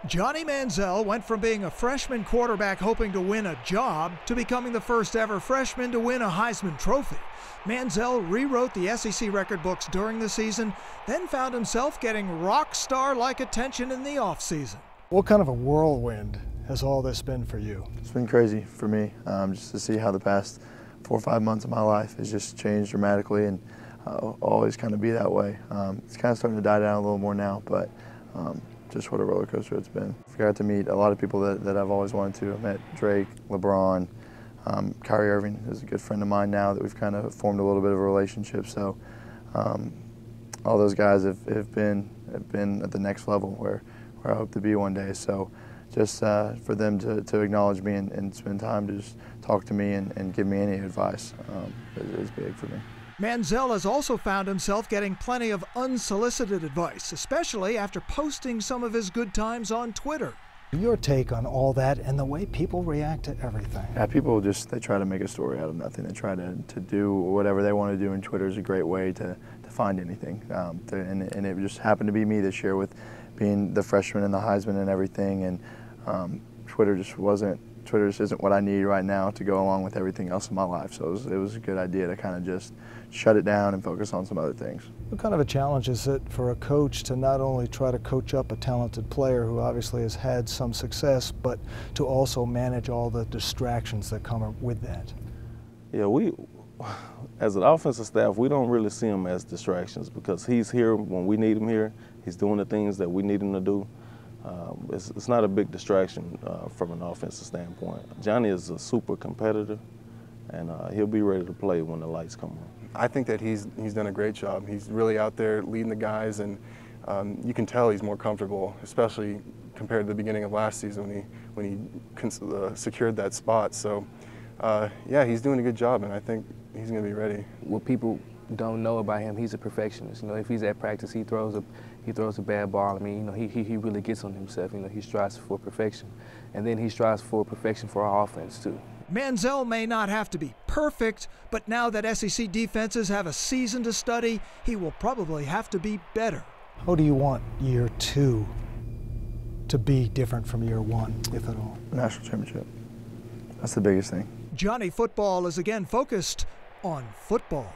Johnny Manziel went from being a freshman quarterback hoping to win a job to becoming the first ever freshman to win a Heisman Trophy. Manziel rewrote the SEC record books during the season, then found himself getting rock star-like attention in the offseason. What kind of a whirlwind has all this been for you? It's been crazy for me, just to see how the past 4 or 5 months of my life has just changed dramatically, and I'll always kind of be that way. It's kind of starting to die down a little more now, but just what a roller coaster it's been. I got to meet a lot of people that I've always wanted to. I met Drake, LeBron, Kyrie Irving is a good friend of mine now that we've kind of formed a little bit of a relationship. So all those guys have been at the next level where I hope to be one day. So just for them to acknowledge me and spend time to just talk to me and give me any advice is big for me. Manziel has also found himself getting plenty of unsolicited advice, especially after posting some of his good times on Twitter. Your take on all that and the way people react to everything. Yeah, people they try to make a story out of nothing. They try to do whatever they want to do, and Twitter is a great way to find anything. And it just happened to be me this year with being the freshman and the Heisman and everything, and Twitter just isn't what I need right now to go along with everything else in my life. So it was a good idea to kind of just shut it down and focus on some other things. What kind of a challenge is it for a coach to not only try to coach up a talented player who obviously has had some success, but to also manage all the distractions that come with that? Yeah, we, as an offensive staff, we don't really see him as distractions because he's here when we need him here. He's doing the things that we need him to do. It's not a big distraction from an offensive standpoint. Johnny is a super competitor, and he'll be ready to play when the lights come on. I think that he's done a great job. He's really out there leading the guys, and you can tell he's more comfortable, especially compared to the beginning of last season when he secured that spot. So, yeah, he's doing a good job, and I think he's going to be ready. What people don't know about him, he's a perfectionist. You know, if he's at practice, he throws a bad ball. I mean, you know, he really gets on himself. You know, he strives for perfection, and then he strives for perfection for our offense too. Manziel may not have to be perfect, but now that SEC defenses have a season to study, he will probably have to be better. How do you want year 2 to be different from year 1, if at all? National championship. That's the biggest thing. Johnny Football is again focused on football.